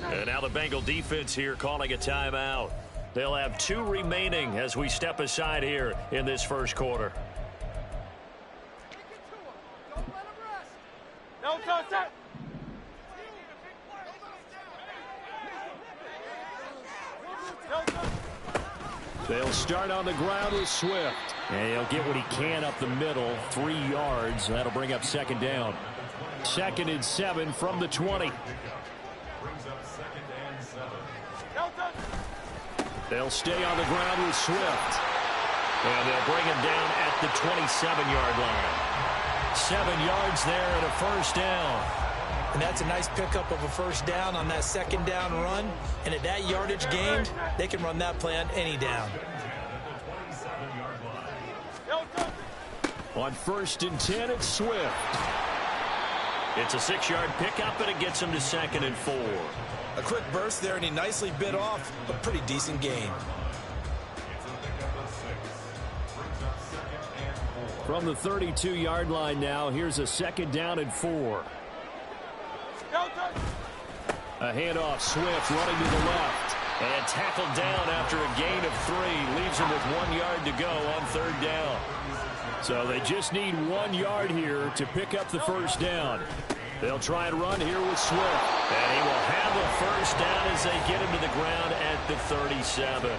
And now the Bengal defense here calling a timeout. They'll have 2 remaining as we step aside here in this first quarter. They'll start on the ground with Swift. And he'll get what he can up the middle, 3 yards. That'll bring up second down. 2nd and 7 from the 20. They'll stay on the ground with Swift. And they'll bring him down at the 27-yard line. 7 yards there and a first down. And that's a nice pickup of a first down on that second down run. And at that yardage gained, they can run that play on any down. On 1st and 10, it's Swift. It's a 6-yard pickup, and it gets him to 2nd and 4. A quick burst there, and he nicely bit off a pretty decent gain. From the 32-yard line now, here's a 2nd down and 4. A handoff, Swift running to the left. And tackled down after a gain of 3. Leaves him with 1 yard to go on 3rd down. So they just need 1 yard here to pick up the first down. They'll try and run here with Swift. And he will have a first down as they get him to the ground at the 37.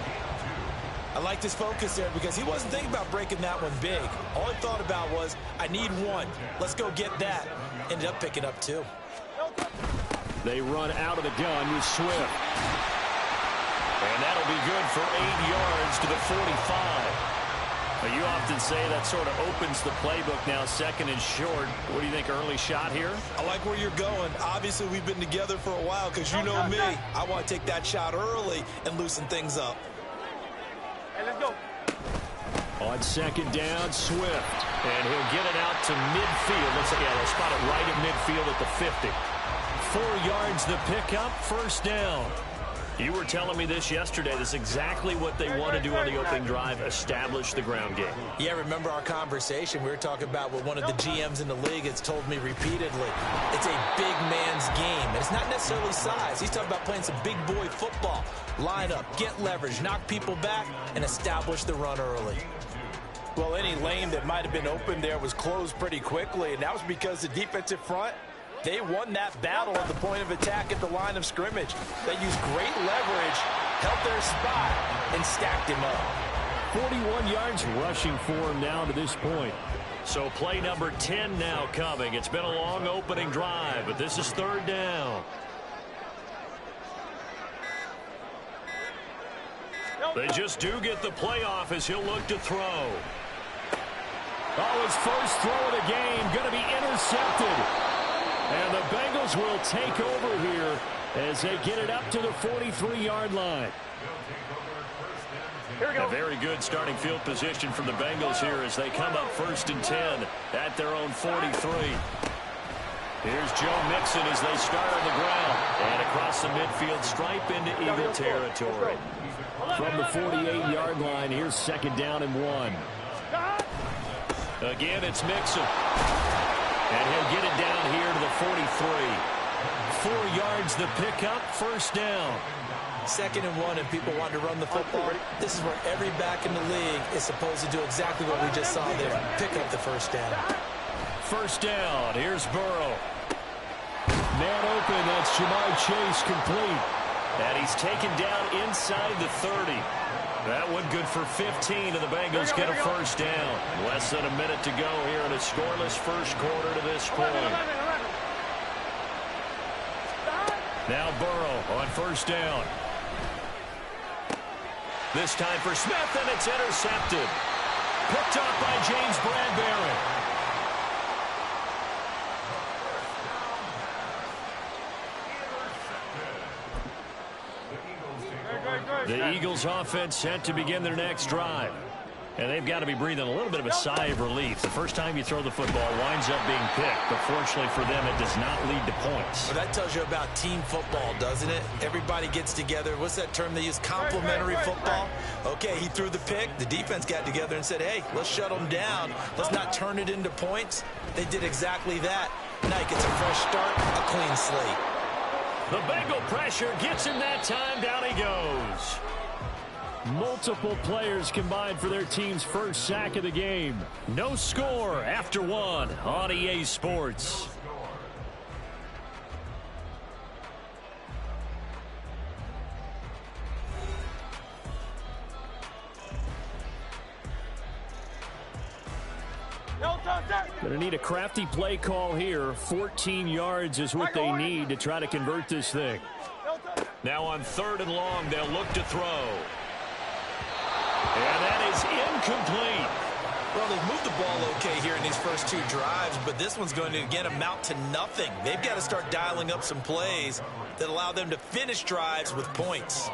I like this focus there because he wasn't thinking about breaking that one big. All he thought about was, I need 1. Let's go get that. Ended up picking up 2. They run out of the gun with Swift. And that'll be good for 8 yards to the 45. Now, you often say that sort of opens the playbook now, 2nd and short. What do you think, early shot here? I like where you're going. Obviously, we've been together for a while because you know me. I want to take that shot early and loosen things up. Hey, let's go. On 2nd down, Swift. And he'll get it out to midfield. Let's say, yeah, they'll spot it right at midfield at the 50. 4 yards the pickup, first down. You were telling me this yesterday. This is exactly what they want to do on the opening drive, establish the ground game. Yeah, remember our conversation. We were talking about what one of the GMs in the league has told me repeatedly. It's a big man's game, and it's not necessarily size. He's talking about playing some big boy football. Line up, get leverage, knock people back, and establish the run early. Well, any lane that might have been open there was closed pretty quickly, and that was because the defensive front, they won that battle at the point of attack at the line of scrimmage. They used great leverage, held their spot, and stacked him up. 41 yards rushing for him now to this point. So play number 10 now coming. It's been a long opening drive, but this is 3rd down. They just do get the playoff as he'll look to throw. Oh, his first throw of the game going to be intercepted. And the Bengals will take over here as they get it up to the 43-yard line. Here we go. A very good starting field position from the Bengals here as they come up 1st and 10 at their own 43. Here's Joe Mixon as they start on the ground. And across the midfield stripe into Eagle territory. From the 48-yard line, here's 2nd down and 1. Again, it's Mixon. And he'll get it down here to the 43. 4 yards the pickup, first down. 2nd and 1, and people want to run the football. This is where every back in the league is supposed to do exactly what we just saw there. Pick up the first down. First down, here's Burrow. Man open, that's Ja'Marr Chase complete. And he's taken down inside the 30. That one good for 15, and the Bengals get a first down. Less than a minute to go here in a scoreless first quarter to this point. Now Burrow on first down. This time for Smith, and it's intercepted. Picked up by James Bradbury. The Eagles offense set to begin their next drive. And they've got to be breathing a little bit of a sigh of relief. The first time you throw the football winds up being picked, but fortunately for them, it does not lead to points. Well, that tells you about team football, doesn't it? Everybody gets together. What's that term they use? Complementary football? Okay, he threw the pick. The defense got together and said, hey, let's shut them down. Let's not turn it into points. They did exactly that. Now he gets a fresh start, a clean slate. The Bengal pressure gets him that time. Down he goes. Multiple players combined for their team's first sack of the game. No score after one on EA Sports. Going to need a crafty play call here. 14 yards is what they need to try to convert this thing. Now on 3rd and long, they'll look to throw. And that is incomplete. Well, they've moved the ball okay here in these first 2 drives, but this one's going to, again, amount to nothing. They've got to start dialing up some plays that allow them to finish drives with points.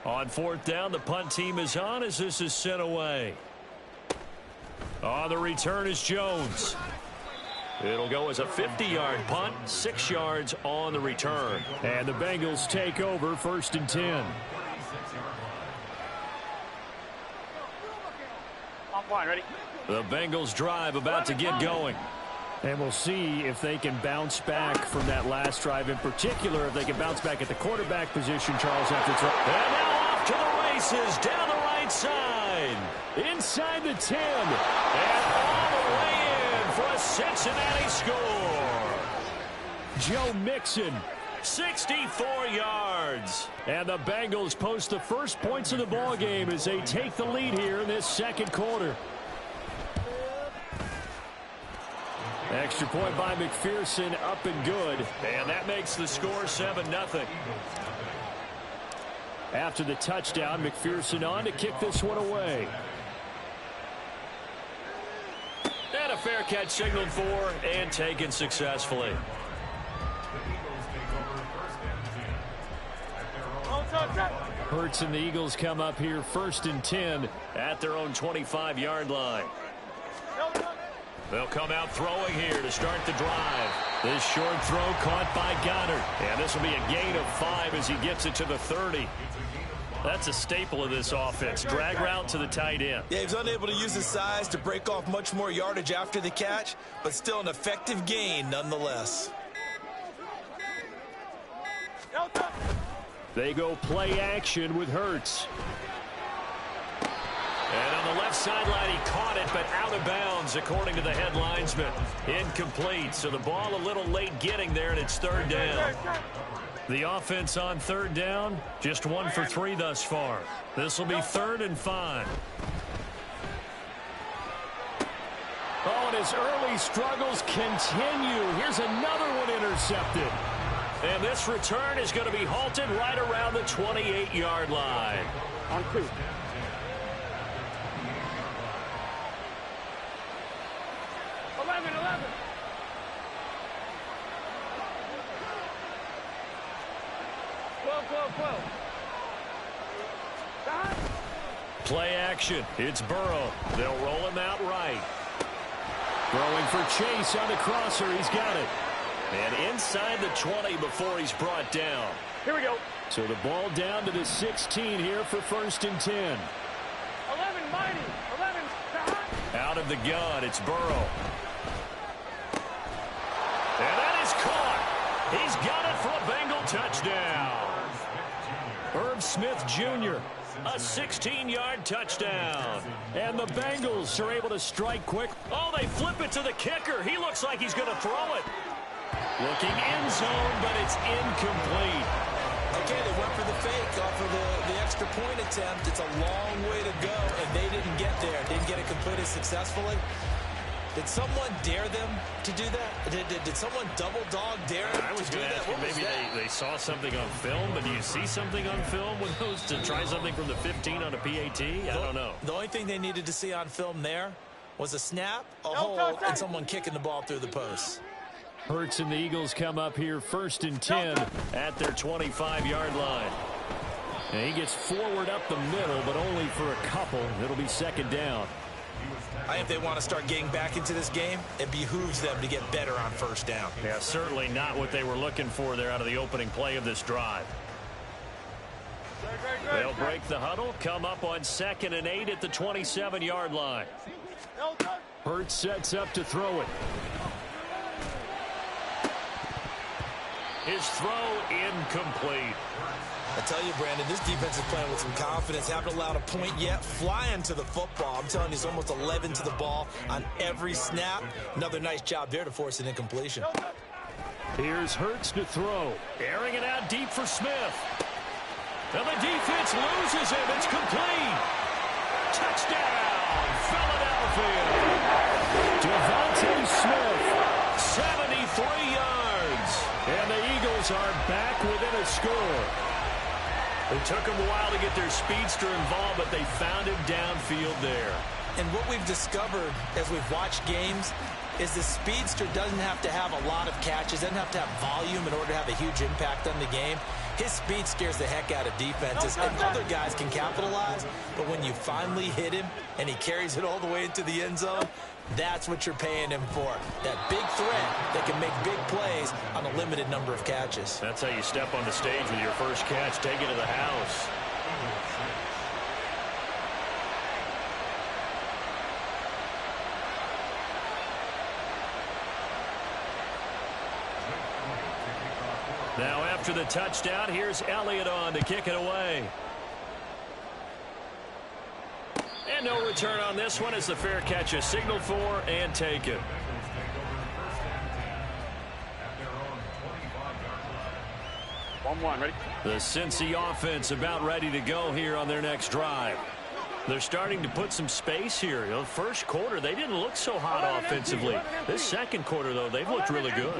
On 4th down, the punt team is on as this is sent away. On the return is Jones. It'll go as a 50-yard punt, 6 yards on the return. And the Bengals take over 1st and 10. Ready? The Bengals drive about to get going. And we'll see if they can bounce back from that last drive, in particular, if they can bounce back at the quarterback position, Charles, after throw. And now off to the races, down the right side. Inside the 10. And all the way in for a Cincinnati score. Joe Mixon. 64 yards. And the Bengals post the first points of the ball game as they take the lead here in this 2nd quarter. Extra point by McPherson, up and good. And that makes the score 7-0. After the touchdown, McPherson on to kick this one away. And a fair catch signaled for and taken successfully. Hurts and the Eagles come up here 1st and 10 at their own 25-yard line. They'll come out throwing here to start the drive. This short throw caught by Goddard. And this will be a gain of 5 as he gets it to the 30. That's a staple of this offense. Drag route to the tight end. Yeah, he's unable to use his size to break off much more yardage after the catch, but still an effective gain nonetheless. They go play action with Hurts. And on the left sideline, he caught it, but out of bounds, according to the head linesman. Incomplete, so the ball a little late getting there, and it's 3rd down. The offense on 3rd down, just 1 for 3 thus far. This will be 3rd and 5. Oh, and his early struggles continue. Here's another one intercepted. And this return is going to be halted right around the 28-yard line. On 2. Play action. It's Burrow. They'll roll him out right. Throwing for Chase on the crosser. He's got it. And inside the 20 before he's brought down. Here we go. So the ball down to the 16 here for 1st and 10. 11, mighty. 11, out of the gun, it's Burrow. And that is caught. He's got it for a Bengal touchdown. Herb Smith Jr., a 16-yard touchdown. And the Bengals are able to strike quick. Oh, they flip it to the kicker. He looks like he's going to throw it. Looking end zone, but it's incomplete. Okay, they went for the fake off of the extra point attempt. It's a long way to go, and they didn't get there. Didn't get it completed successfully. Did someone dare them to do that? Did someone double dog dare them I was to do going to that? ask you, What was maybe that? they saw something on film, but do you see something on film with those to try something from the 15 on a PAT? I don't know. The only thing they needed to see on film there was a snap, a hold, and someone kicking the ball through the post. Hurts and the Eagles come up here 1st and 10 at their 25-yard line. And he gets forward up the middle, but only for a couple. It'll be 2nd down. I think if they want to start getting back into this game, it behooves them to get better on 1st down. Yeah, certainly not what they were looking for there out of the opening play of this drive. They'll break the huddle, come up on 2nd and 8 at the 27-yard line. Hurts sets up to throw it. His throw incomplete. I tell you, Brandon, this defense is playing with some confidence. Haven't allowed a point yet. Flying to the football. I'm telling you, it's almost 11 to the ball on every snap. Another nice job there to force an incompletion. Here's Hurts to throw. Airing it out deep for Smith. And the defense loses him. It's complete. Touchdown, Philadelphia. Devontae Smith, 73 yards. And the Eagles are back within a score. It took them a while to get their speedster involved, but they found him downfield there. And what we've discovered as we've watched games is the speedster doesn't have to have a lot of catches, doesn't have to have volume in order to have a huge impact on the game. His speed scares the heck out of defenses, and other guys can capitalize, but when you finally hit him and he carries it all the way into the end zone, that's what you're paying him for. That big threat that can make big plays on a limited number of catches. That's how you step on the stage with your first catch. Take it to the house. Now after the touchdown, here's Elliott on to kick it away. And no return on this one as the fair catch is signaled for and taken. Ready? The Cincy offense about ready to go here on their next drive. They're starting to put some space here. The first quarter, they didn't look so hot offensively. This second quarter, though, they've looked really good.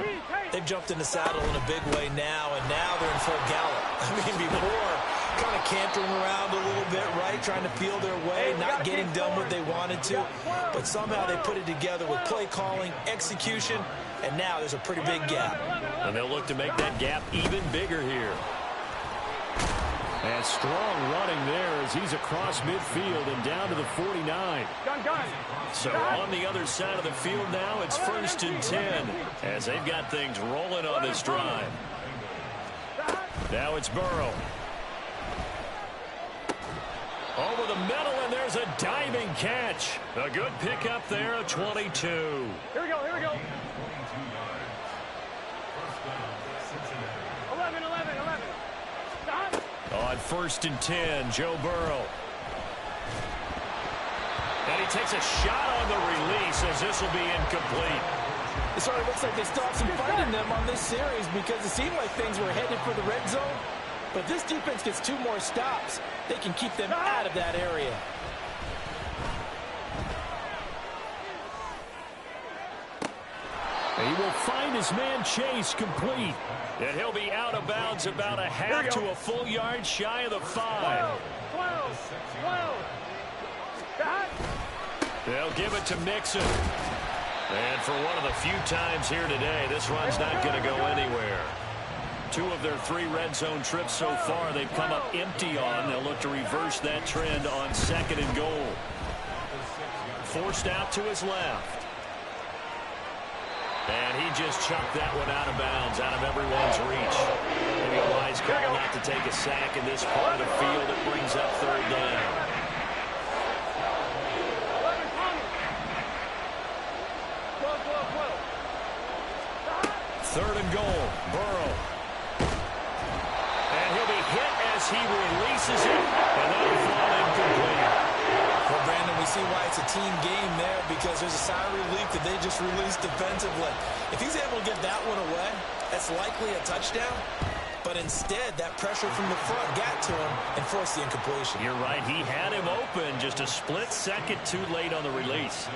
They've jumped in the saddle in a big way now, and now they're in full gallop. I mean, before, kind of cantering around a little bit, right, trying to feel their way, not getting done what they wanted to. But somehow they put it together with play calling, execution, and now there's a pretty big gap. And they'll look to make that gap even bigger here. And strong running there as he's across midfield and down to the 49. Gun. So on the other side of the field now, it's 1st and 10 as they've got things rolling on this drive. Now it's Burrow. Over the middle, and there's a diving catch. A good pickup there, a 22. Here we go. 11. Stop. On 1st and 10, Joe Burrow. And he takes a shot on the release as this will be incomplete. It sort of looks like they stopped some fight in them on this series because it seemed like things were headed for the red zone. But this defense gets 2 more stops. They can keep them out of that area. He will find his man Chase complete. And he'll be out of bounds about a half to a full yard shy of the 5. 12. They'll give it to Mixon. And for one of the few times here today, this run's not going to go anywhere. 2 of their 3 red zone trips so far they've come up empty on. They'll look to reverse that trend on 2nd and goal. Forced out to his left. And he just chucked that one out of bounds, out of everyone's reach. Maybe a wise call not to take a sack in this part of the field. It brings up 3rd down. 3rd and goal, Burrow. And he'll be hit as he releases it. And that'll fall incomplete. Well, Brandon, we see why it's a team game there because there's a sigh of relief that they just released defensively. If he's able to get that one away, that's likely a touchdown. But instead, that pressure from the front got to him and forced the incompletion. You're right. He had him open just a split second too late on the release.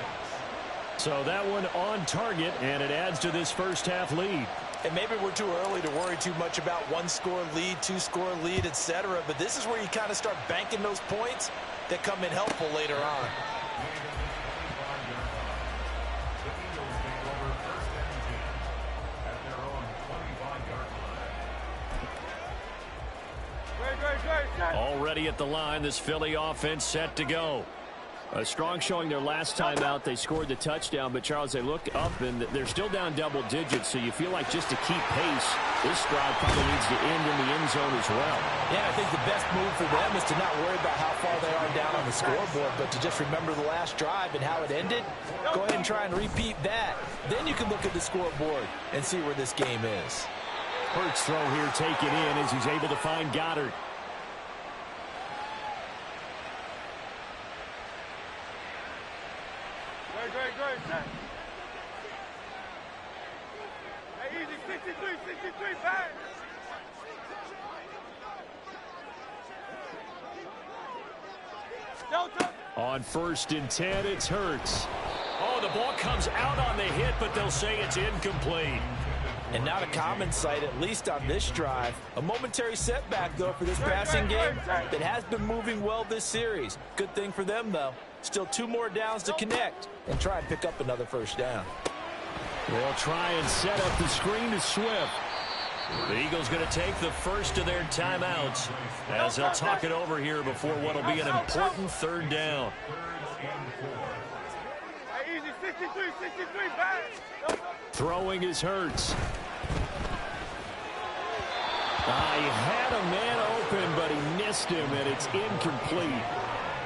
So that one on target, and it adds to this first half lead. And maybe we're too early to worry too much about 1-score lead, 2-score lead, etc. But this is where you kind of start banking those points that come in helpful later on. Already at the line, this Philly offense set to go. A strong showing their last time out. They scored the touchdown, but, Charles, they look up, and they're still down double digits, so you feel like just to keep pace, this drive probably needs to end in the end zone as well. Yeah, I think the best move for them is to not worry about how far they are down on the scoreboard, but to just remember the last drive and how it ended. Go ahead and try and repeat that. Then you can look at the scoreboard and see where this game is. Hurts throw here taken in as he's able to find Goddard. Great. Hey, easy. 63, back. Delta. On 1st and 10, it's Hurts. Oh, the ball comes out on the hit, but they'll say it's incomplete. And not a common sight, at least on this drive. A momentary setback, though, for this passing game that has been moving well this series. Good thing for them, though. Still 2 more downs to connect and try and pick up another first down. They'll try and set up the screen to Swift. The Eagles going to take the first of their timeouts as they'll talk it over here before what will be an important 3rd down. Hey, easy. 63, back. Throwing is Hurts. He had a man open, but he missed him, and it's incomplete.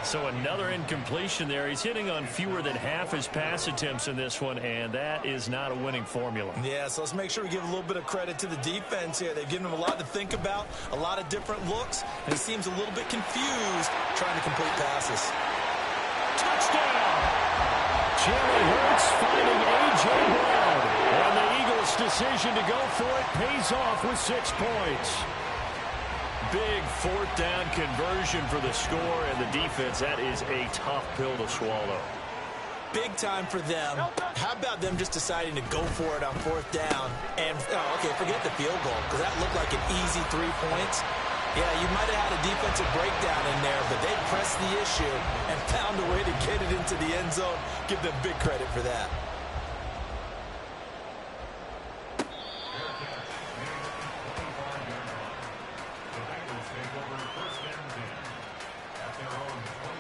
So another incompletion there. He's hitting on fewer than half his pass attempts in this one, and that is not a winning formula. Yeah, so let's make sure we give a little bit of credit to the defense here. They've given him a lot to think about, a lot of different looks, and he seems a little bit confused trying to complete passes. Touchdown! Jalen Hurts finding A.J. Brown. And the Eagles' decision to go for it pays off with 6 points. Big 4th down conversion for the score, and the defense, that is a tough pill to swallow. Big time for them. How about them just deciding to go for it on 4th down? And, forget the field goal, because that looked like an easy 3 points. Yeah, you might have had a defensive breakdown in there, but they pressed the issue and found a way to get it into the end zone. Give them big credit for that.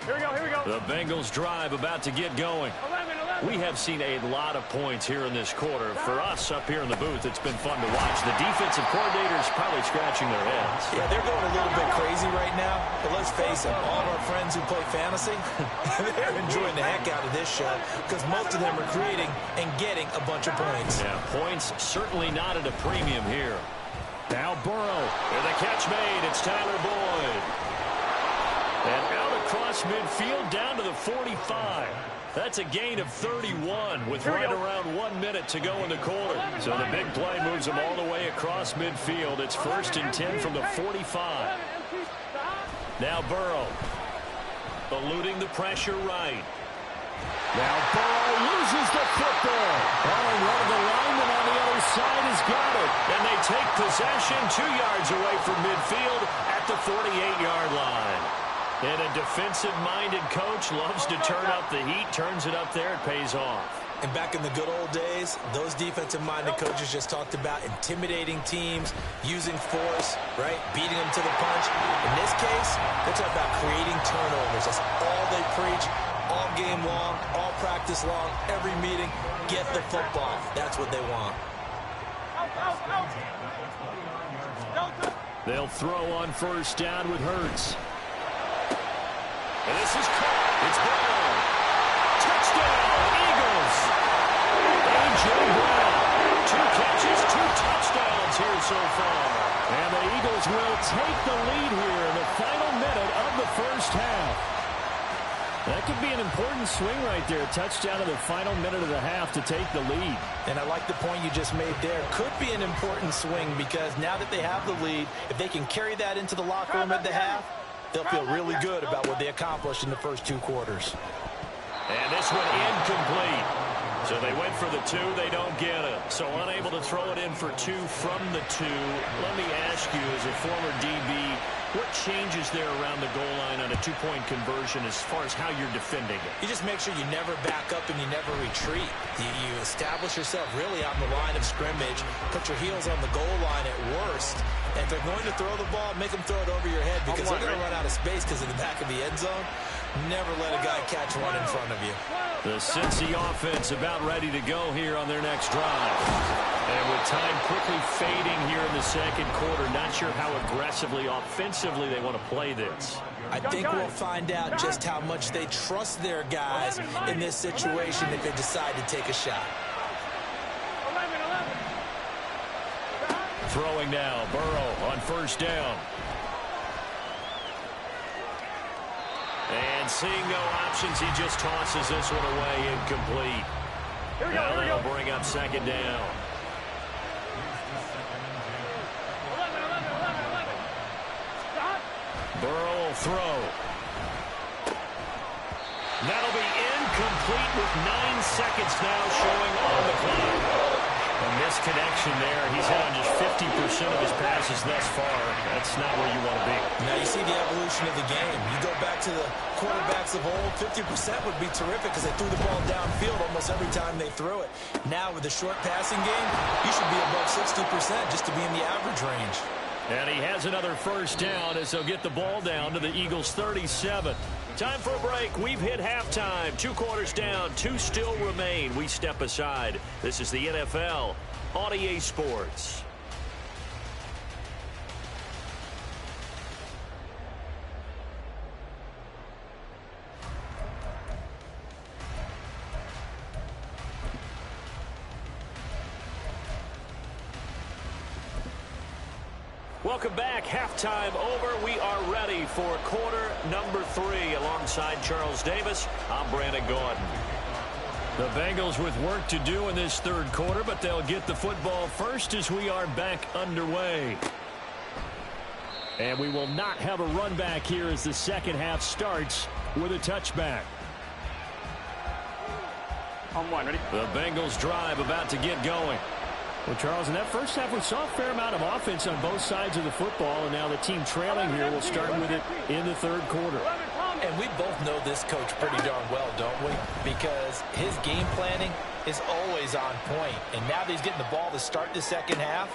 Here we go. The Bengals drive about to get going. 11. We have seen a lot of points here in this quarter. For us up here in the booth, it's been fun to watch. The defensive coordinators probably scratching their heads. Yeah, they're going a little bit crazy right now. But let's face it, all of our friends who play fantasy, they're enjoying the heck out of this show because most of them are creating and getting a bunch of points. Yeah, points certainly not at a premium here. Now Burrow. And the catch made. It's Tyler Boyd. And out across midfield down to the 45. That's a gain of 31 with right around 1 minute to go in the quarter. So the big play moves them all the way across midfield. It's 1st and 10 from the 45. Now Burrow eluding the pressure right. Now Burrow loses the football. And one of the linemen on the other side has got it. And they take possession 2 yards away from midfield at the 48-yard line. And a defensive-minded coach loves to turn up the heat, turns it up there, it pays off. And back in the good old days, those defensive-minded coaches just talked about intimidating teams, using force, right, beating them to the punch. In this case, they're talking about creating turnovers. That's all they preach, all game long, all practice long, every meeting. Get the football. That's what they want. They'll throw on 1st down with Hurts. And this is caught. It's Brown. Touchdown, Eagles. A.J. Brown. 2 catches, 2 touchdowns here so far. And the Eagles will take the lead here in the final minute of the 1st half. That could be an important swing right there. Touchdown in the final minute of the half to take the lead. And I like the point you just made there. Could be an important swing because now that they have the lead, if they can carry that into the locker room at the half, they'll feel really good about what they accomplished in the first 2 quarters. And this one incomplete. So they went for the 2, they don't get it. So unable to throw it in for 2 from the 2. Let me ask you, as a former DB, what changes there around the goal line on a 2-point conversion as far as how you're defending it? You just make sure you never back up and you never retreat. You establish yourself really on the line of scrimmage, put your heels on the goal line at worst. And if they're going to throw the ball, make them throw it over your head because they're going to run out of space because in the back of the end zone, never let a guy catch one in front of you. The Cincy offense about ready to go here on their next drive. And with time quickly fading here in the second quarter, not sure how aggressively, offensively they want to play this. I think we'll find out just how much they trust their guys in this situation if they decide to take a shot. Throwing now, Burrow on first down. And seeing no options, he just tosses this one away, incomplete. Now they'll bring up second down. 11. Burrow will throw. That'll be incomplete with 9 seconds now showing on the clock. A misconnection there. He's hit on just 50% of his passes thus far. That's not where you want to be. Now you see the evolution of the game. You go back to the quarterbacks of old, 50% would be terrific because they threw the ball downfield almost every time they threw it. Now with the short passing game, you should be above 60% just to be in the average range. And he has another first down as they'll get the ball down to the Eagles' 37. Time for a break. We've hit halftime. 2 quarters down. 2 still remain. We step aside. This is the NFL on EA Sports. Welcome back. Halftime over. We are ready for quarter number 3. Alongside Charles Davis, I'm Brandon Gaudin. The Bengals with work to do in this third quarter, but they'll get the football first as we are back underway. And we will not have a run back here as the second half starts with a touchback. On one, ready? The Bengals drive about to get going. Well, Charles, in that first half, we saw a fair amount of offense on both sides of the football, and now the team trailing here will start with it in the third quarter. And we both know this coach pretty darn well, don't we? Because his game planning is always on point. And now that he's getting the ball to start the second half.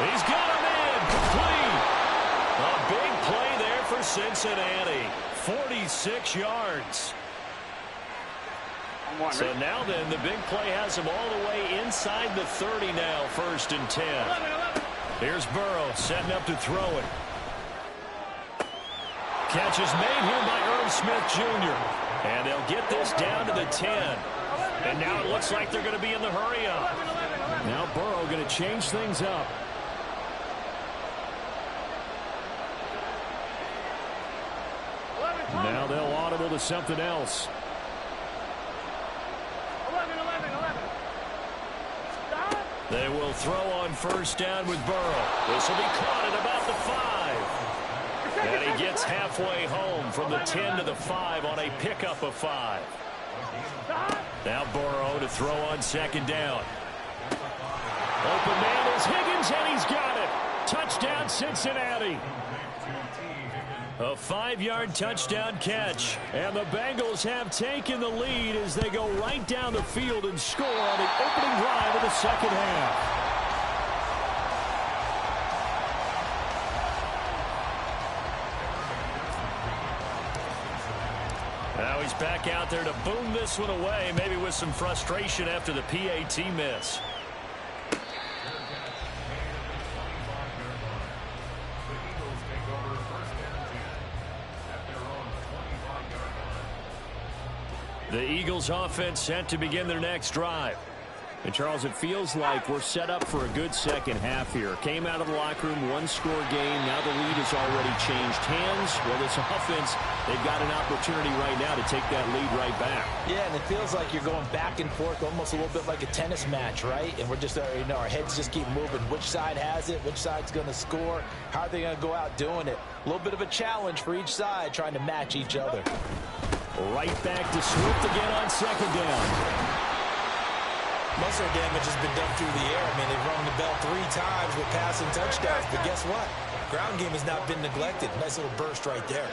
He's got him in. Complete. A big play there for Cincinnati. 46 yards. So now then, the big play has him all the way inside the 30 now, 1st and 10. 11. Here's Burrow setting up to throw it. Catch is made here by Irv Smith Jr. And they'll get this down to the 10. And now it looks like they're going to be in the hurry-up. Now Burrow going to change things up. Now they'll audible to something else. 11. They will throw on first down with Burrow. This will be caught at about the 5. And he gets halfway home from the 10 to the 5 on a pickup of 5. Now Burrow to throw on second down. Open man is Higgins, and he's got it. Touchdown, Cincinnati. A 5-yard touchdown catch. And the Bengals have taken the lead as they go right down the field and score on the opening drive of the second half. Now he's back out there to boom this one away, maybe with some frustration after the PAT miss. The Eagles offense set to begin their next drive. And Charles, it feels like we're set up for a good second half here. Came out of the locker room, 1-score game. Now the lead has already changed hands. Well, this offense, they've got an opportunity right now to take that lead right back. Yeah, and it feels like you're going back and forth, almost a little bit like a tennis match, right? And we're just, our heads just keep moving. Which side has it? Which side's going to score? How are they going to go out doing it? A little bit of a challenge for each side, trying to match each other. Right back to Swift again on second down. Most of their damage has been done through the air. I mean, they've rung the bell 3 times with passing touchdowns. But guess what? Ground game has not been neglected. Nice little burst right there.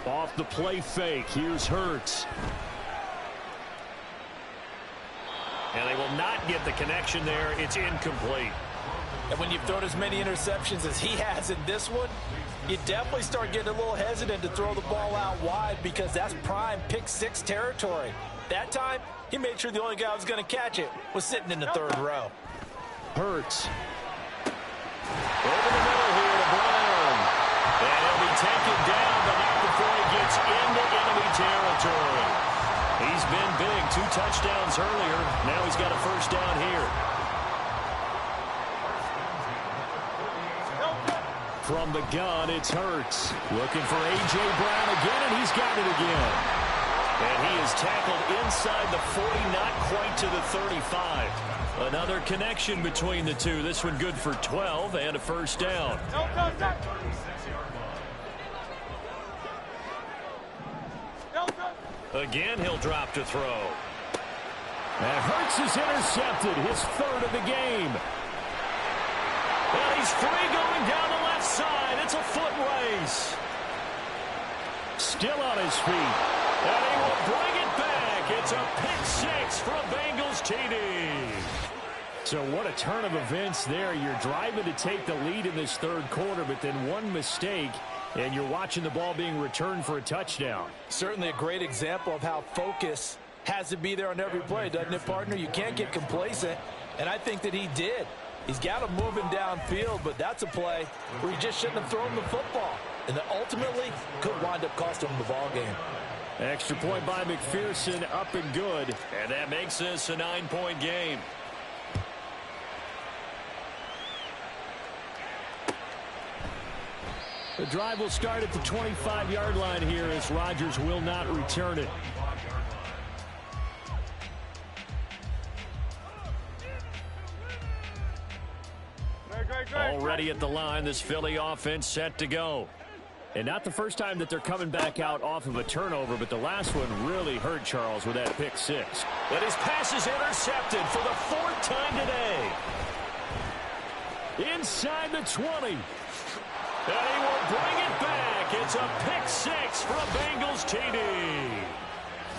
Off the play fake. Here's Hurts. And they will not get the connection there. It's incomplete. And when you've thrown as many interceptions as he has in this one, you definitely start getting a little hesitant to throw the ball out wide because that's prime pick-6 territory. That time, he made sure the only guy who was going to catch it was sitting in the 3rd row. Hurts. Over the middle here to Brown. And he'll be taken down, but not before he gets into enemy territory. He's been big. 2 touchdowns earlier. Now he's got a first down here. From the gun, it's Hurts. Looking for A.J. Brown again, and he's got it again. And he is tackled inside the 40, not quite to the 35. Another connection between the two. This one good for 12 and a first down. Again, he'll drop to throw. And Hurts is intercepted, his third of the game. And he's free going down the left side. It's a foot race. Still on his feet. And he will bring it back. It's a pick six from Bengals TD. So what a turn of events there. You're driving to take the lead in this third quarter, but then one mistake, and you're watching the ball being returned for a touchdown. Certainly a great example of how focus has to be there on every play, doesn't it, partner? You can't get complacent, and I think that he did. He's got him moving downfield, but that's a play where you just shouldn't have thrown the football. And that ultimately could wind up costing him the ball game. Extra point by McPherson, up and good. And that makes this a 9-point game. The drive will start at the 25-yard line here as Rodgers will not return it. Already at the line, this Philly offense set to go. And not the first time that they're coming back out off of a turnover, but the last one really hurt Charles with that pick six. But his pass is intercepted for the fourth time today. Inside the 20. And he will bring it back. It's a pick six from Bengals TD.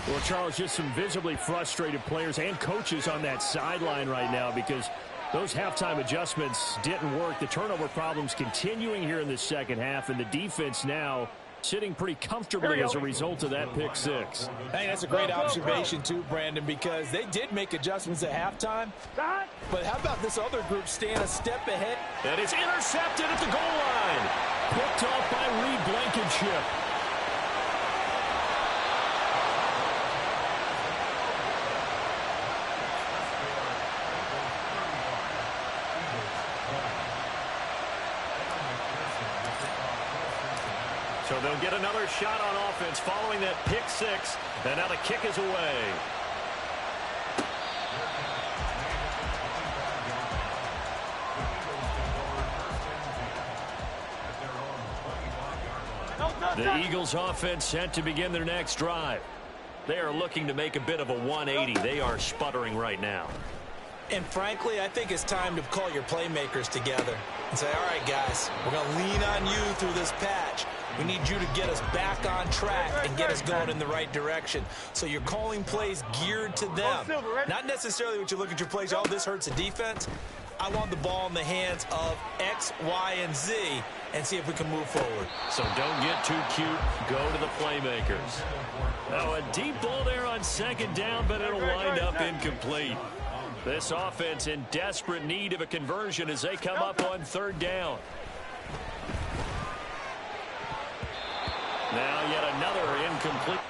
Well, Charles, just some visibly frustrated players and coaches on that sideline right now because those halftime adjustments didn't work. The turnover problems continuing here in the second half, and the defense now sitting pretty comfortably as a result of that pick six. Hey, that's a great observation too, Brandon, because they did make adjustments at halftime. But how about this other group staying a step ahead? And it's intercepted at the goal line. Picked off by Reed Blankenship. So they'll get another shot on offense following that pick six. And now the kick is away. The Eagles offense set to begin their next drive. They are looking to make a bit of a 180. They are sputtering right now. And frankly, I think it's time to call your playmakers together and say, all right, guys, we're going to lean on you through this patch. We need you to get us back on track and get us going in the right direction. So you're calling plays geared to them. Not necessarily what you look at your plays, oh, this hurts the defense. I want the ball in the hands of X, Y, and Z and see if we can move forward. So don't get too cute. Go to the playmakers. Now a deep ball there on second down, but it'll wind up incomplete. This offense in desperate need of a conversion as they come up on third down. Now yet another incomplete.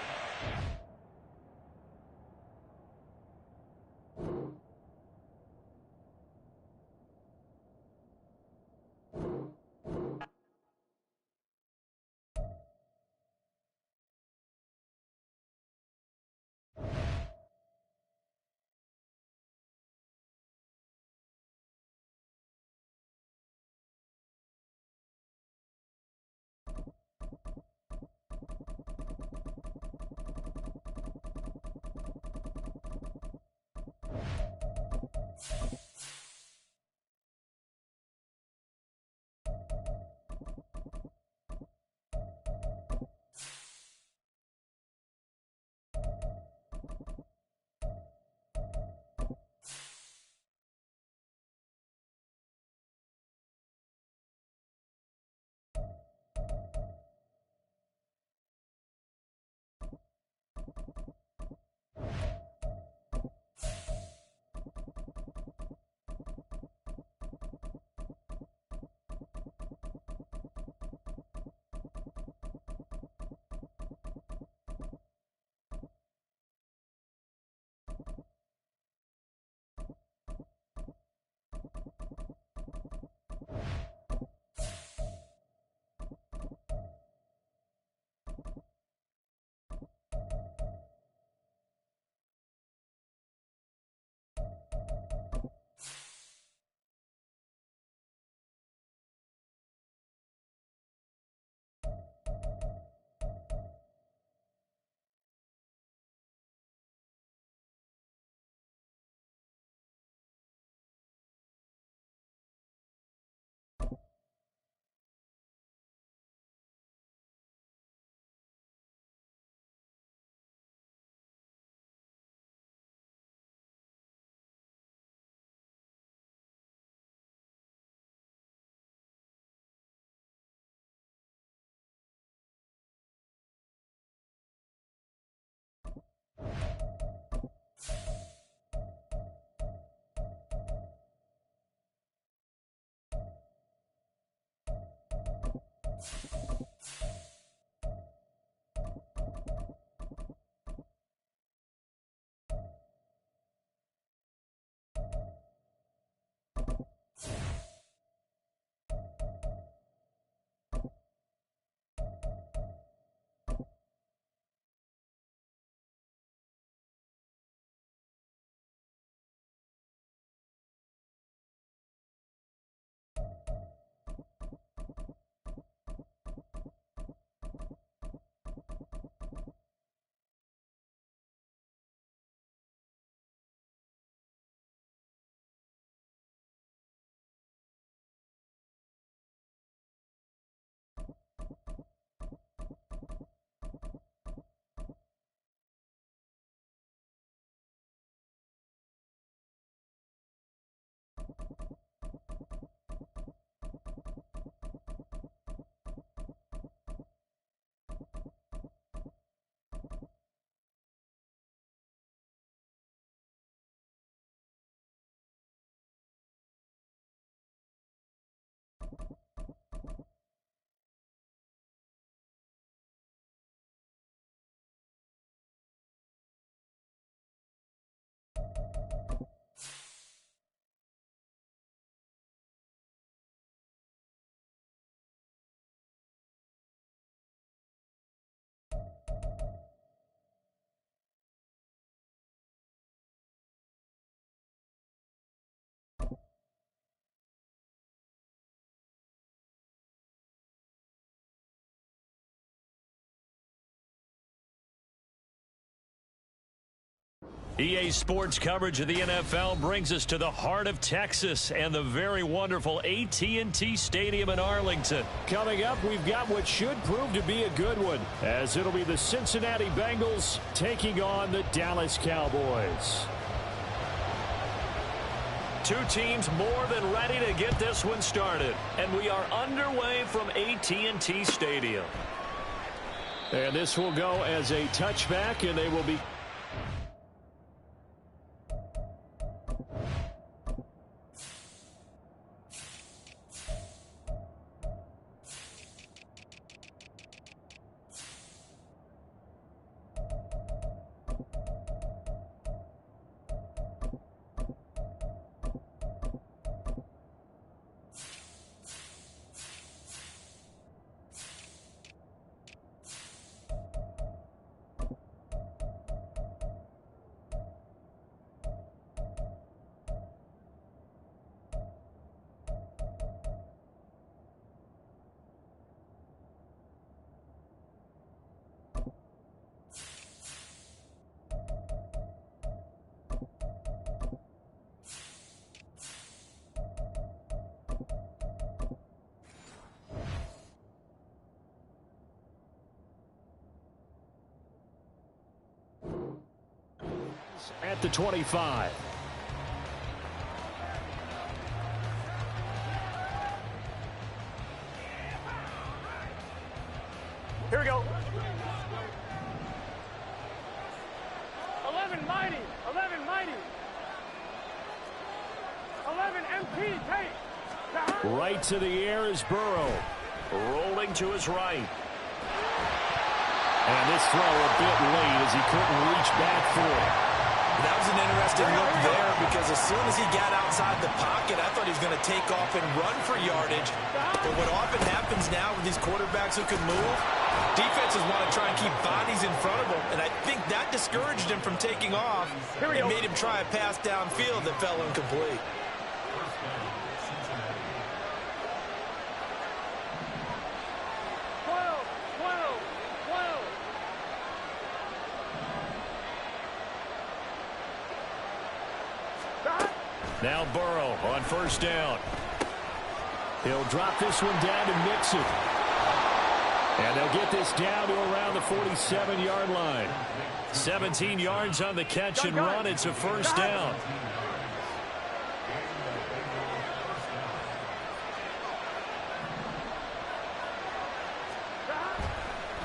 EA Sports coverage of the NFL brings us to the heart of Texas and the very wonderful AT&T Stadium in Arlington. Coming up, we've got what should prove to be a good one, as it'll be the Cincinnati Bengals taking on the Dallas Cowboys. Two teams more than ready to get this one started, and we are underway from AT&T Stadium. And this will go as a touchback, and they will be... At the 25. Here we go. 11 mighty. 11 mighty. 11 MP. Take. Right to the air is Burrow. Rolling to his right. And this throw a bit late as he couldn't reach back for it. That was an interesting look there because as soon as he got outside the pocket, I thought he was going to take off and run for yardage. But what often happens now with these quarterbacks who can move, defenses want to try and keep bodies in front of them. And I think that discouraged him from taking off and made him try a pass downfield that fell incomplete. Now Burrow on first down. He'll drop this one down to Mixon. And they'll get this down to around the 47-yard line. 17 yards on the catch and run. It's a first down.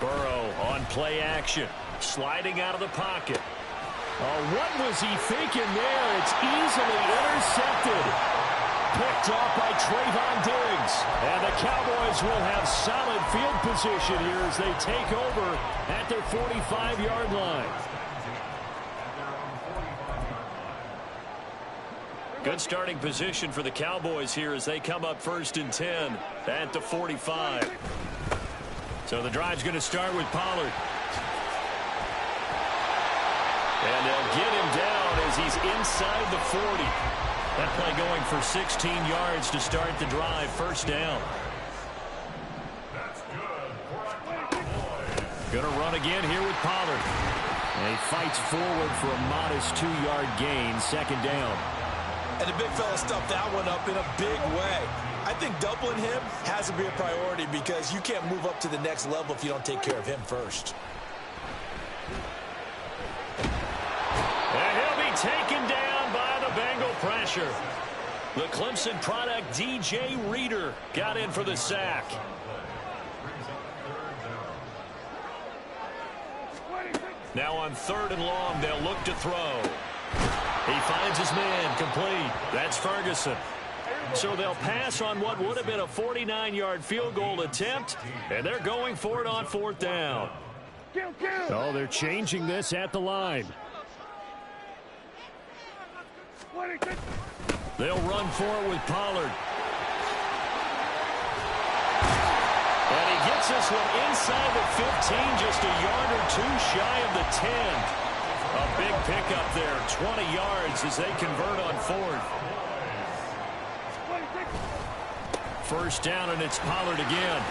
Burrow on play action. Sliding out of the pocket. Oh, what was he thinking there? It's easily intercepted. picked off by Trayvon Diggs. And the Cowboys will have solid field position here as they take over at their 45-yard line. Good starting position for the Cowboys here as they come up 1st and 10 at the 45. So the drive's going to start with Pollard. And they'll get him down as he's inside the 40. That play going for 16 yards to start the drive. 1st down. Going to run again here with Pollard. And he fights forward for a modest 2-yard gain. 2nd down. And the big fella stuffed that one up in a big way. I think doubling him has to be a priority because you can't move up to the next level if you don't take care of him first. And he'll be taken down by the Bengal pressure. The Clemson product, DJ Reader, got in for the sack. Now on 3rd and long, they'll look to throw. He finds his man, complete. That's Ferguson. So they'll pass on what would have been a 49-yard field goal attempt, and they're going for it on 4th down. Oh, they're changing this at the line. They'll run for it with Pollard. And he gets this one inside the 15, just a yard or 2 shy of the 10. A big pickup there, 20 yards as they convert on 4th. 1st down, and it's Pollard again.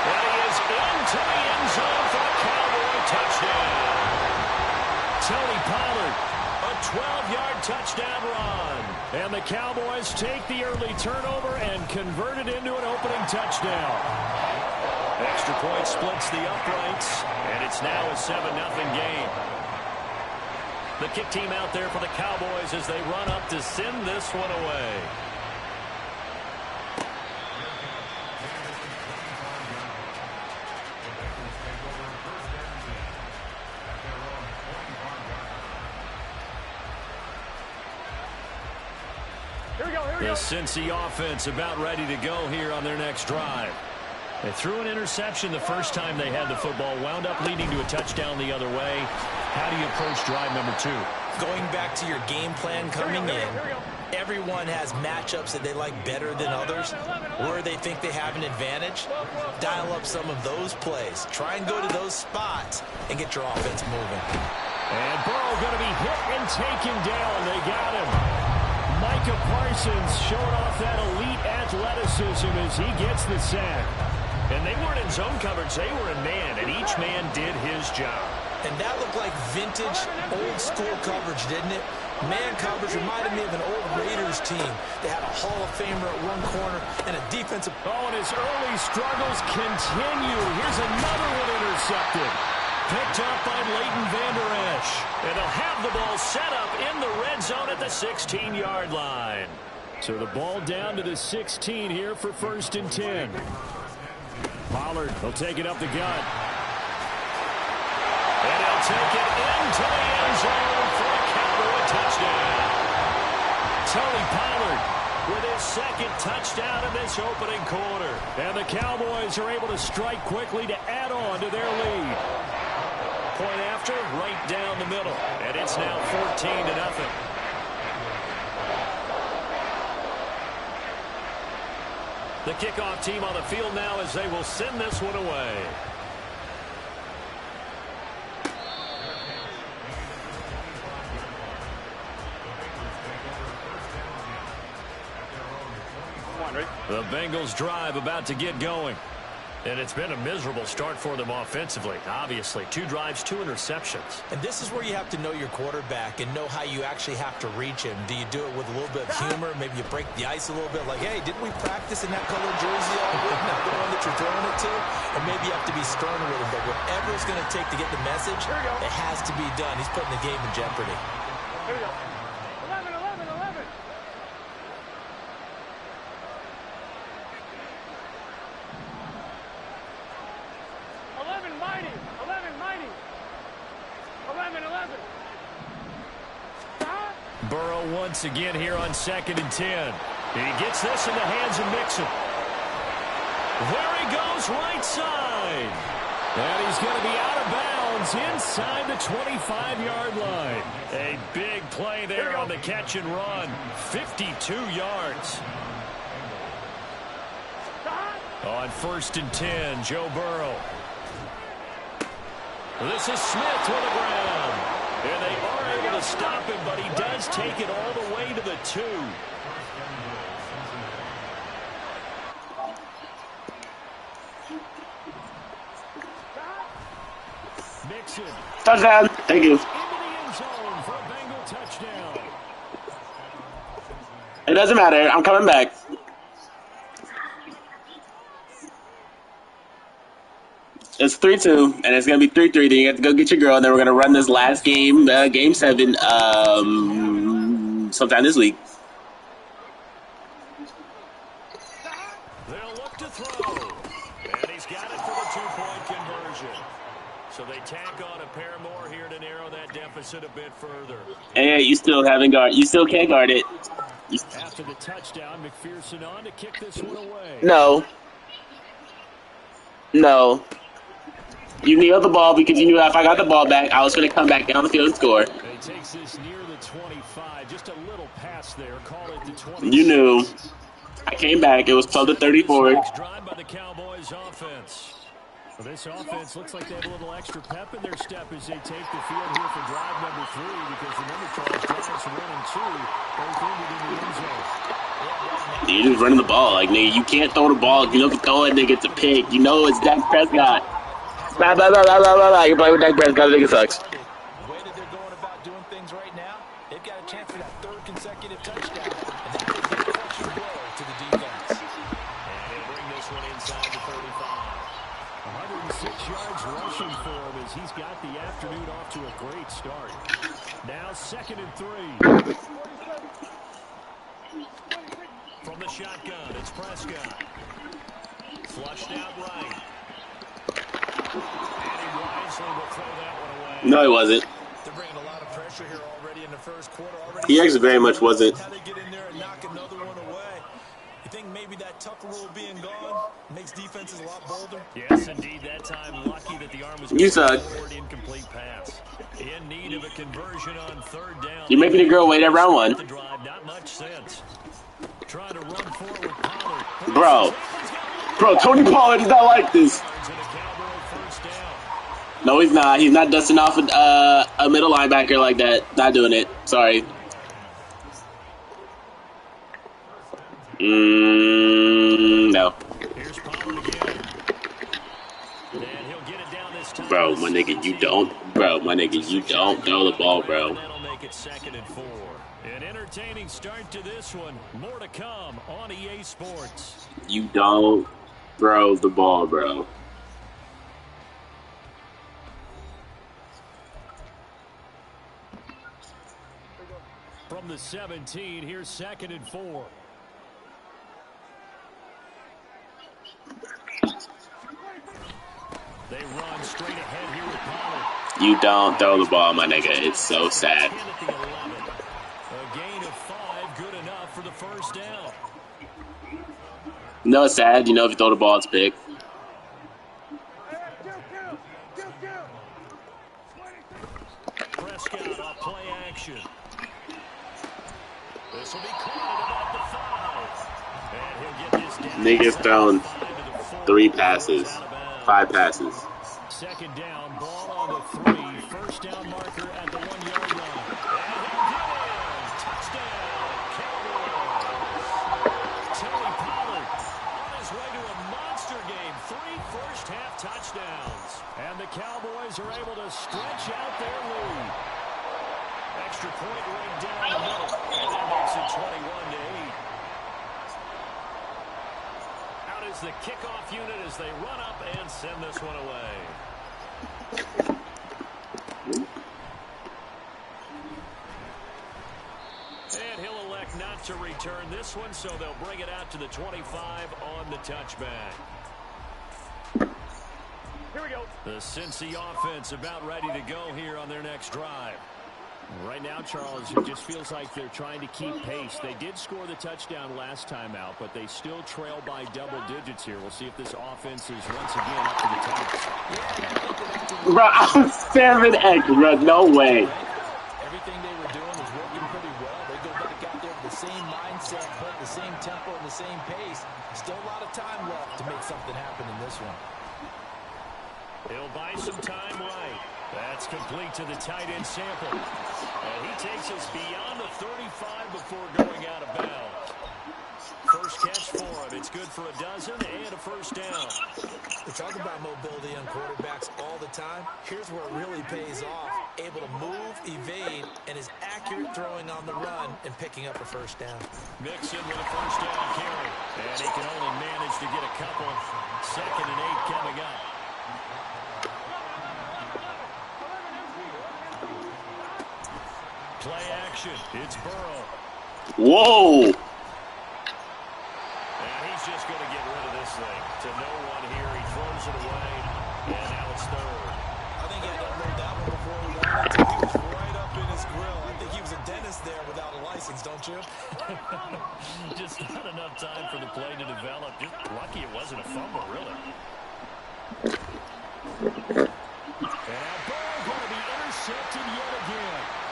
And he is into the end zone for a Cowboy touchdown. Tony Pollard, a 12-yard touchdown run. And the Cowboys take the early turnover and convert it into an opening touchdown. Extra point splits the uprights, and it's now a 7-0 game. The kick team out there for the Cowboys as they run up to send this one away. The Cincy offense about ready to go here on their next drive. They threw an interception the first time they had the football, wound up leading to a touchdown the other way. How do you approach drive number 2? Going back to your game plan coming in, everyone has matchups that they like better than others. Where they think they have an advantage, dial up some of those plays. Try and go to those spots and get your offense moving. And Burrow going to be hit and taken down. They got him. Micah Parsons showing off that elite athleticism as he gets the sack. And they weren't in zone coverage, they were in man, and each man did his job. And that looked like vintage, old-school coverage, didn't it? Man coverage reminded me of an old Raiders team. They had a Hall of Famer at one corner and a defensive... Oh, and his early struggles continue. Here's another one intercepted. Picked up by Leighton Vander Esch. And they'll have the ball set up in the red zone at the 16-yard line. So the ball down to the 16 here for 1st and 10. Pollard will take it up the gut. And he'll take it into the end zone for a Cowboy touchdown. Tony Pollard with his 2nd touchdown in this opening quarter. And the Cowboys are able to strike quickly to add on to their lead. Point after, right down the middle. And it's now 14-0. The kickoff team on the field now as they will send this one away. The Bengals drive about to get going. And it's been a miserable start for them offensively, obviously. 2 drives, 2 interceptions. And this is where you have to know your quarterback and know how you actually have to reach him. Do you do it with a little bit of humor? Maybe you break the ice a little bit like, hey, didn't we practice in that colored jersey all week? Not the one that you're throwing it to? Or maybe you have to be sterner with him. But whatever it's going to take to get the message, it has to be done. He's putting the game in jeopardy. Here we go. 11, 11, 11. Mighty. 11, mighty. 11, 11. Stop. Burrow once again here on 2nd and 10. And he gets this in the hands of Mixon. There he goes, right side. And he's going to be out of bounds inside the 25-yard line. A big play there on the catch and run. 52 yards. On 1st and 10, Joe Burrow. This is Smith with the ground. And they are able to stop him, but he does take it all the way to the 2. Mixon. Touchdown. Thank you. Into the end zone for a Bengal touchdown. It doesn't matter. I'm coming back. It's 3-2, and it's going to be 3-3. Then you have to go get your girl, and then we're going to run this last game, Game 7, sometime this week. They'll look to throw. And he's got it for the 2-point conversion. So they tack on a pair more here to narrow that deficit a bit further. And you still haven't guard. You still can't guard it. After the touchdown, McPherson on to kick this one away. No. No. You kneel the ball because you knew if I got the ball back, I was going to come back down the field and score. And he takes this near the 25. Just a little pass there. Call it the 20. You knew. I came back. It was 12-34. Next drive by the Cowboys offense. Well, this offense looks like they have a little extra pep in their step as they take the field here for drive number 3 because remember, Charles, drives 1 and 2, both ended in the end zone. You're just running the ball. Like, nigga, you can't throw the ball. If you don't throw it, nigga, it's a pick. You know it's Dak Prescott. Blah, blah, blah, blah, blah, blah, blah. You're playing with Dak Prescott. I think it sucks. The way that they're going about doing things right now, they've got a chance for that 3rd consecutive touchdown. And that gives a crushing blow to the defense. And they bring this one inside the 35. 106 yards rushing for him as he's got the afternoon off to a great start. Now 2nd and 3. From the shotgun, it's Prescott. Flushed out right. And he wisely will throw that one away. No, he wasn't. They're bringing a lot of pressure here already in the first quarter. He actually very much wasn't. How they get in there and knock another one away. You think maybe that Tucker rule being gone makes defenses a lot bolder? Yes, indeed. That time, lucky that the arm was You suck. forward, incomplete pass. In need of a conversion on 3rd down. You're making the girl wait at round 1. The drive, not much sense. Trying to run forward with Pollard. Bro, Tony Pollard is not like this. No, he's not. He's not dusting off a middle linebacker like that. Not doing it. Sorry. No. Here's Pollard again. And he'll get it down this time. Bro, my nigga, you don't. Bro, my nigga, you don't throw the ball, bro. That'll make it 2nd and 4. An entertaining start to this one. More to come on EA Sports. You don't throw the ball, bro. From the 17, here's 2nd and 4. They run straight ahead here with Pollard. You don't throw the ball, my nigga. It's so sad. A gain of 5, good enough for the 1st down. You know it's sad. You know if you throw the ball, it's big. Prescott off play action. This will be caught at about the 5. And he'll get this down. Niggas thrown 3 passes, 5 passes. 2nd down, ball on the 3. 1st down marker at the 1-yard line. And he'll get in. Touchdown, Cowboys. Tony Pollard on his way to a monster game. 3 first-half touchdowns. And the Cowboys are able to stretch out their lead. Extra point right down the middle. And that makes it 21-8. Out is the kickoff unit as they run up and send this one away. And he'll elect not to return this one, so they'll bring it out to the 25 on the touchback. Here we go. The Cincy offense about ready to go here on their next drive. Right now, Charles, it just feels like they're trying to keep pace. They did score the touchdown last time out, but they still trail by double digits here. We'll see if this offense is once again up to the task. Bro, I'm 7X, bro. No way. Everything they were doing was working pretty well. They go back out there with the same mindset, but the same tempo and the same pace. Still a lot of time left to make something happen in this one. He'll buy some time right. That's complete to the tight end Sample. And he takes us beyond the 35 before going out of bounds. First catch for him. It's good for a dozen and a first down. We talk about mobility on quarterbacks all the time. Here's where it really pays off. Able to move, evade, and is accurate throwing on the run and picking up a first down. Mixon with a first down carry. And he can only manage to get a couple. 2nd and 8 coming up. Play action. It's Burrow. Whoa. And he's just going to get rid of this thing. To no one here. He throws it away. And now it's 3rd. I think he had to unload that one before he wanted to. He was right up in his grill. I think he was a dentist there without a license, don't you? Just not enough time for the play to develop. Just lucky it wasn't a fumble, really. And now Burrow going to be intercepted yet again.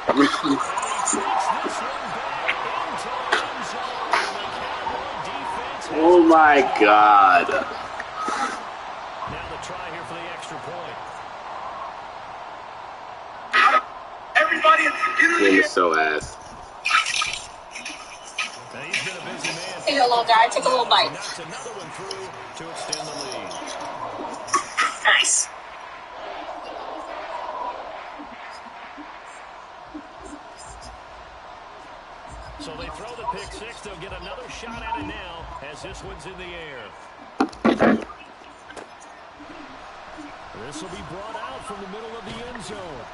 And he takes this one back into the end zone. The Cowboy defense has Oh my God. now the try here for the extra point. Game is so ass. Now he's been a busy man. Here, little guy, take a little bite. Knocks another one through to extend the lead. Nice. So they throw the pick six. They'll get another shot at it now as this one's in the air. This will be brought out from the middle of the end zone.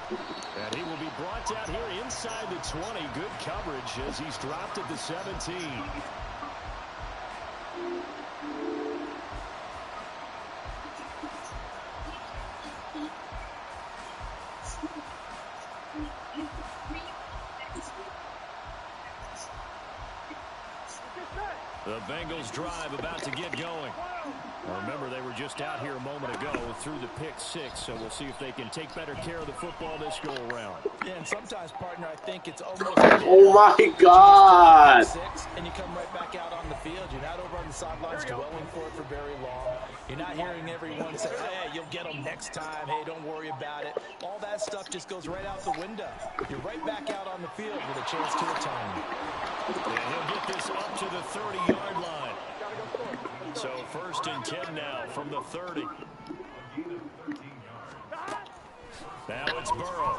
And he will be brought down here inside the 20. Good coverage as he's dropped at the 17. The Bengals drive about to get going. Remember, they were just out here a moment ago through the pick six, so we'll see if they can take better care of the football this go-around. Yeah, and sometimes, partner, I think it's almost... Oh my God. Six, and you come right back out on the field. You're not over on the sidelines dwelling for it for very long. You're not hearing everyone say, hey, you'll get them next time. Hey, don't worry about it. All that stuff just goes right out the window. You're right back out on the field with a chance to atone. And he'll get this up to the 30-yard line. So 1st and 10 now from the 30. Now it's Burrow.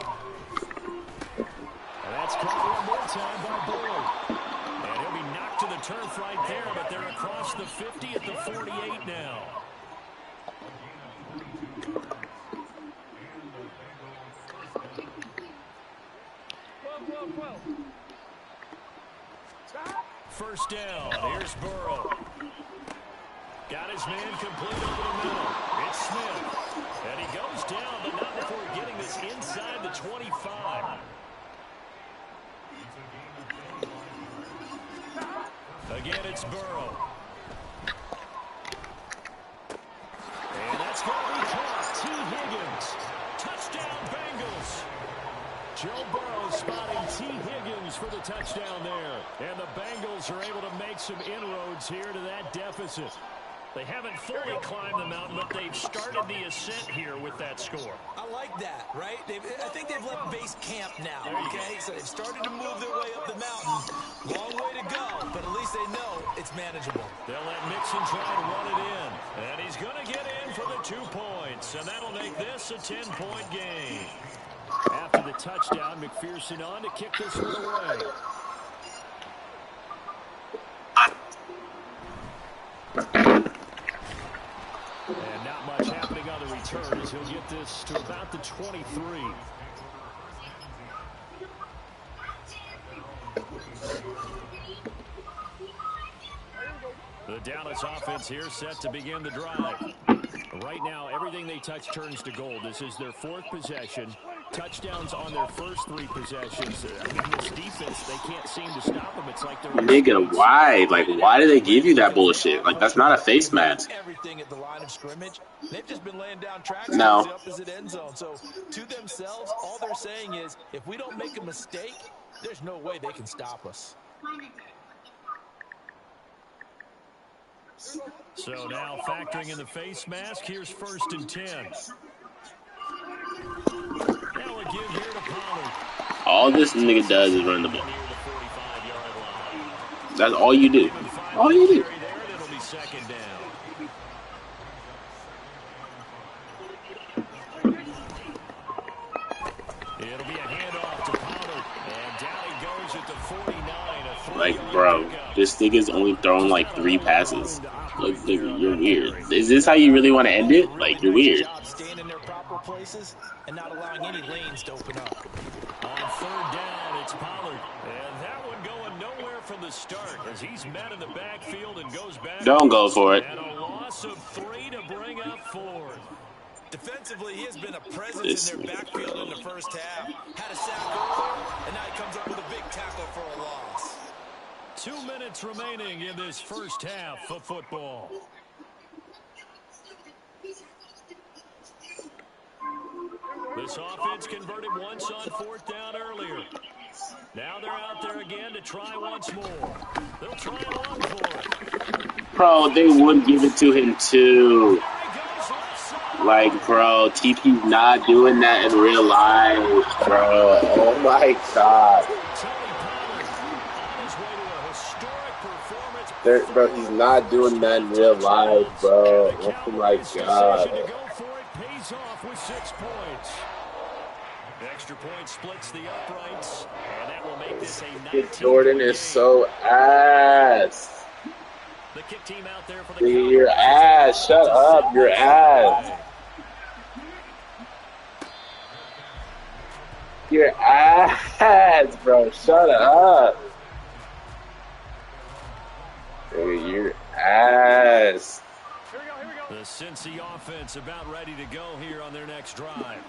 And that's caught one more time by Burrow. And he'll be knocked to the turf right there, but they're across the 50 at the 48 now. First down. Here's Burrow. Got his man complete over the middle. It's Smith. And he goes down, but not before getting this inside the 25. Again, it's Burrow. And that's going to be caught. T. Higgins. Touchdown, Bengals. Joe Burrow spotting T. Higgins for the touchdown there. And the Bengals are able to make some inroads here to that deficit. They haven't fully climbed the mountain, but they've started the ascent here with that score. I like that, right? I think they've left base camp now, okay? So they've started to move their way up the mountain. Long way to go, but at least they know it's manageable. They'll let Mixon try to run it in. And he's going to get in for the 2 points. And that'll make this a 10-point game. After the touchdown, McPherson on to kick this one away. And not much happening on the return as he'll get this to about the 23. The Dallas offense here set to begin the drive. Right now, everything they touch turns to gold. This is their 4th possession. touchdowns on their first 3 possessions. I mean, this defense, they can't seem to stop them. It's like they're Nigga, why? Like, why do they give you that bullshit? Like, that's not a face mask. Everything at the line of scrimmage. They've just been laying down tracks No. up as an end zone. So to themselves, all they're saying is, if we don't make a mistake, there's no way they can stop us. So now factoring in the face mask, here's 1st and 10. Now a give here to Pollard. All this nigga does is run the ball. That's all you do. All you do. It'll be 2nd down. It'll be a handoff to Pollard. And down he goes at the 49. Like, bro, this nigga's only thrown like 3 passes. Like, nigga, you're weird. Is this how you really want to end it? Like, you're weird. Staying in their proper places and not allowing any lanes to open up. On 3rd down, it's Pollard. And that one going nowhere from the start as he's met in the backfield and goes back. Don't go for it. And a loss of 3 to bring up 4th. Defensively, he has been a presence in their backfield in the first half. Had a sack earlier, and now he comes up with a big tackle for a loss. 2 minutes remaining in this first half of football. This offense converted once on 4th down earlier. Now they're out there again to try once more. They'll try it on for it. Bro, they would give it to him too. Like, bro, TP's not doing that in real life, bro. Oh my god. Bro, he's not doing that in real life, bro. Oh my god. Pays off with 6 points. Extra point splits the uprights, and that will make this a 19. Jordan is so ass. The kick team out there for the Your ass. Shut up. Your ass. Your ass, bro. Shut up. Your ass. The Cincy offense about ready to go here on their next drive.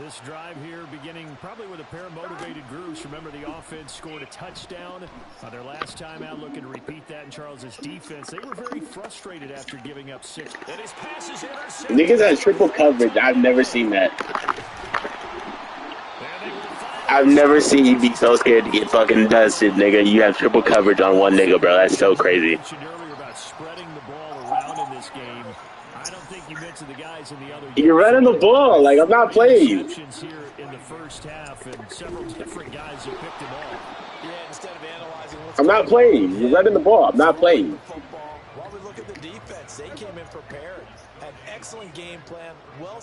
This drive here beginning probably with a pair of motivated groups. Remember, the offense scored a touchdown their last time out, looking to repeat that in Charles's defense. They were very frustrated after giving up 6. And his pass is intercepted. Niggas has triple coverage. I've never seen that. I've never seen you be so scared to get fucking dusted, nigga. You have triple coverage on one nigga, bro. That's so crazy. Earlier about spreading the ball around in this game. I don't think you mentioned the guys in the other. You're running the ball. Like, I'm not playing you. Here in the first half, and several different guys have picked him off. Yeah, instead of analyzing I'm not playing you. You're running the ball. I'm not playing you. While we look at the defense, they came in prepared, had excellent game plan, well